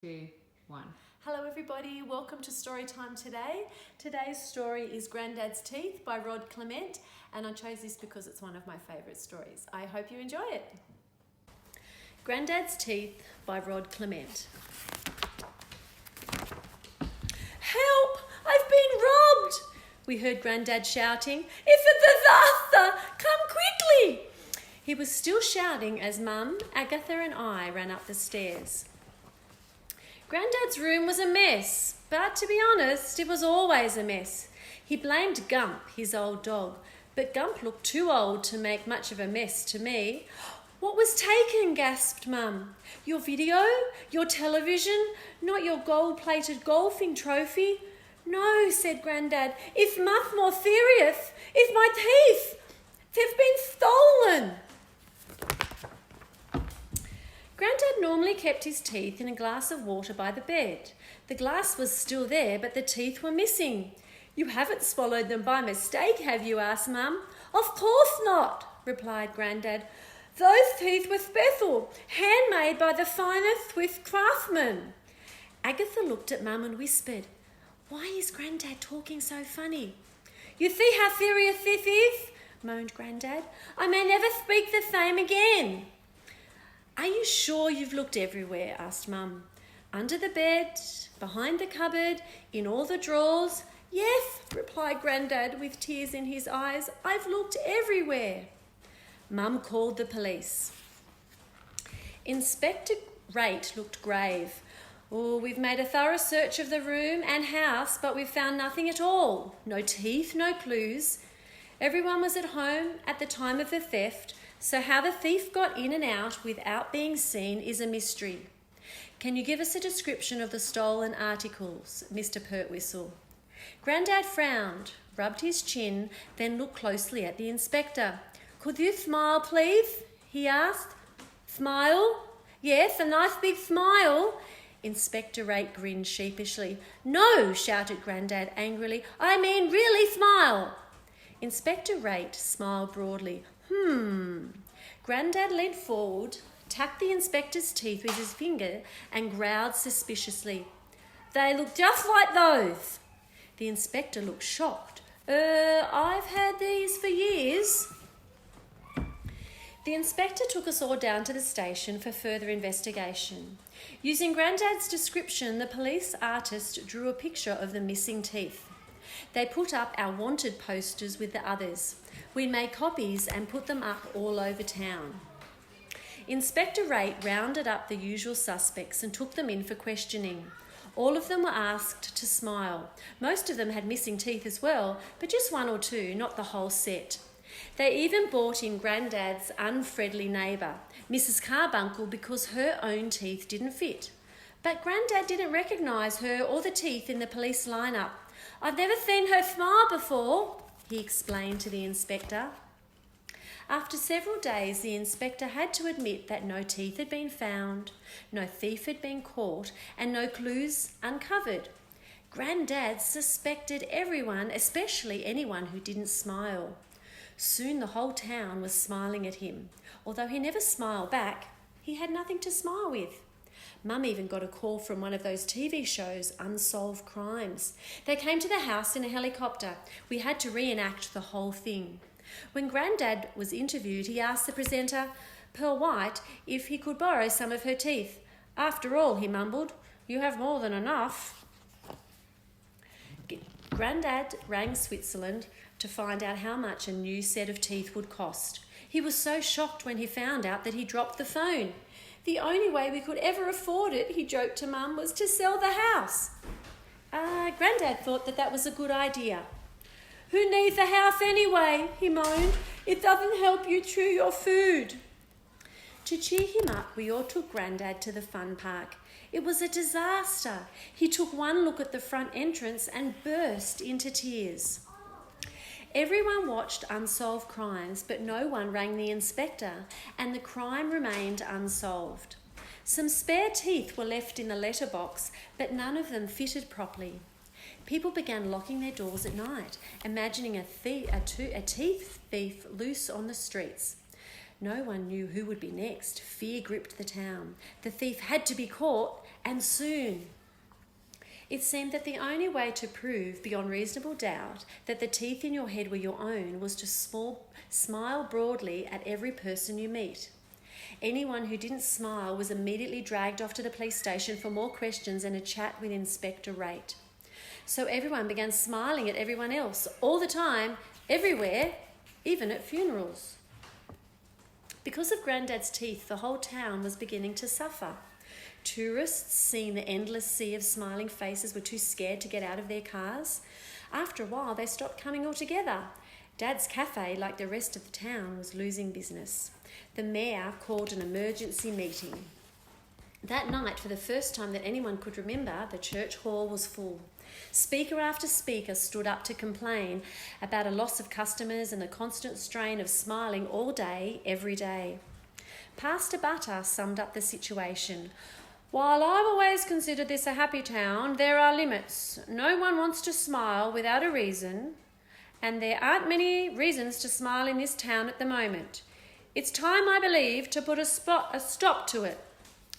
2, 1. Hello everybody, welcome to Story Time today. Today's story is Grandad's Teeth by Rod Clement, and I chose this because it's one of my favourite stories. I hope you enjoy it. Grandad's Teeth by Rod Clement. Help! I've been robbed! We heard Grandad shouting. If it's a disaster, come quickly! He was still shouting as Mum, Agatha and I ran up the stairs. Grandad's room was a mess, but to be honest, it was always a mess. He blamed Gump, his old dog, but Gump looked too old to make much of a mess to me. What was taken? Gasped Mum. Your video? Your television? Not your gold-plated golfing trophy? No, said Grandad. If much more serious, if my teeth, they've been stolen. Grandad normally kept his teeth in a glass of water by the bed. The glass was still there, but the teeth were missing. You haven't swallowed them by mistake, have you? Asked Mum. Of course not, replied Grandad. Those teeth were special, handmade by the finest Swiss craftsmen. Agatha looked at Mum and whispered, Why is Grandad talking so funny? You see how serious this is? Moaned Grandad. I may never speak the same again. Are you sure you've looked everywhere? Asked Mum. Under the bed, behind the cupboard, in all the drawers. Yes, replied Grandad with tears in his eyes. I've looked everywhere. Mum called the police. Inspector Rate looked grave. Oh, we've made a thorough search of the room and house, but we've found nothing at all. No teeth, no clues. Everyone was at home at the time of the theft, so how the thief got in and out without being seen is a mystery. Can you give us a description of the stolen articles, Mr. Pertwhistle? Grandad frowned, rubbed his chin, then looked closely at the inspector. Could you smile, please? He asked. Smile? Yes, a nice big smile. Inspector Rate grinned sheepishly. No, shouted Grandad angrily. I mean really smile. Inspector Rate smiled broadly. Grandad leaned forward, tapped the inspector's teeth with his finger and growled suspiciously. They look just like those. The inspector looked shocked. I've had these for years. The inspector took us all down to the station for further investigation. Using Grandad's description, the police artist drew a picture of the missing teeth. They put up our wanted posters with the others. We made copies and put them up all over town. Inspector Rate rounded up the usual suspects and took them in for questioning. All of them were asked to smile. Most of them had missing teeth as well, but just one or two, not the whole set. They even brought in Grandad's unfriendly neighbour, Mrs Carbuncle, because her own teeth didn't fit. But Grandad didn't recognise her or the teeth in the police lineup. I've never seen her smile before, he explained to the inspector. After several days, the inspector had to admit that no teeth had been found, no thief had been caught, and no clues uncovered. Grandad suspected everyone, especially anyone who didn't smile. Soon the whole town was smiling at him. Although he never smiled back, he had nothing to smile with. Mum even got a call from one of those TV shows, Unsolved Crimes. They came to the house in a helicopter. We had to reenact the whole thing. When Grandad was interviewed, he asked the presenter, Pearl White, if he could borrow some of her teeth. After all, he mumbled, you have more than enough. Grandad rang Switzerland to find out how much a new set of teeth would cost. He was so shocked when he found out that he dropped the phone. The only way we could ever afford it, he joked to Mum, was to sell the house. Grandad thought that was a good idea. Who needs a house anyway? He moaned. It doesn't help you chew your food. To cheer him up, we all took Grandad to the fun park. It was a disaster. He took one look at the front entrance and burst into tears. Everyone watched Unsolved Crimes, but no one rang the inspector, and the crime remained unsolved. Some spare teeth were left in the letterbox, but none of them fitted properly. People began locking their doors at night, imagining a teeth thief loose on the streets. No one knew who would be next. Fear gripped the town. The thief had to be caught, and soon. It seemed that the only way to prove beyond reasonable doubt that the teeth in your head were your own was to smile broadly at every person you meet. Anyone who didn't smile was immediately dragged off to the police station for more questions and a chat with Inspector Rate. So everyone began smiling at everyone else, all the time, everywhere, even at funerals. Because of Grandad's teeth, the whole town was beginning to suffer. Tourists, seeing the endless sea of smiling faces, were too scared to get out of their cars. After a while, they stopped coming altogether. Dad's cafe, like the rest of the town, was losing business. The mayor called an emergency meeting. That night, for the first time that anyone could remember, the church hall was full. Speaker after speaker stood up to complain about a loss of customers and the constant strain of smiling all day, every day. Pastor Butter summed up the situation. While I've always considered this a happy town, there are limits. No one wants to smile without a reason, and there aren't many reasons to smile in this town at the moment. It's time, I believe, to put a stop to it.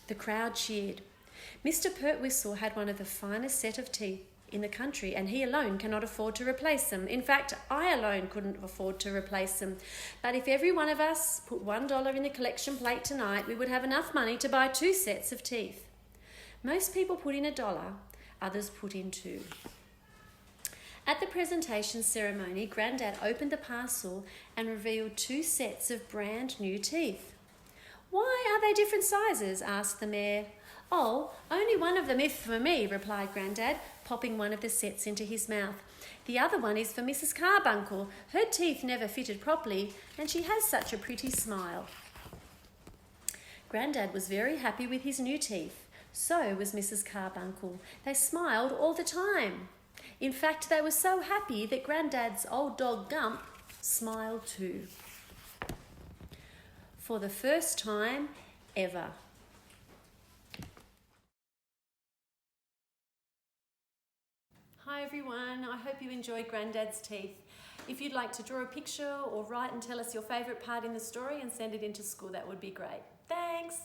The crowd cheered. Mr. Pertwhistle had one of the finest set of teeth in the country, and he alone cannot afford to replace them. In fact, I alone couldn't afford to replace them. But if every one of us put $1 in the collection plate tonight, we would have enough money to buy 2 sets of teeth. Most people put in $1, others put in 2. At the presentation ceremony, Grandad opened the parcel and revealed 2 sets of brand new teeth. Why are they different sizes? Asked the mayor. Oh, only one of them is for me, replied Grandad, popping one of the sets into his mouth. The other one is for Mrs Carbuncle. Her teeth never fitted properly, and she has such a pretty smile. Grandad was very happy with his new teeth. So was Mrs Carbuncle. They smiled all the time. In fact, they were so happy that Grandad's old dog Gump smiled too. For the first time ever. Hi everyone, I hope you enjoyed Grandad's teeth. If you'd like to draw a picture or write and tell us your favourite part in the story and send it into school, that would be great. Thanks!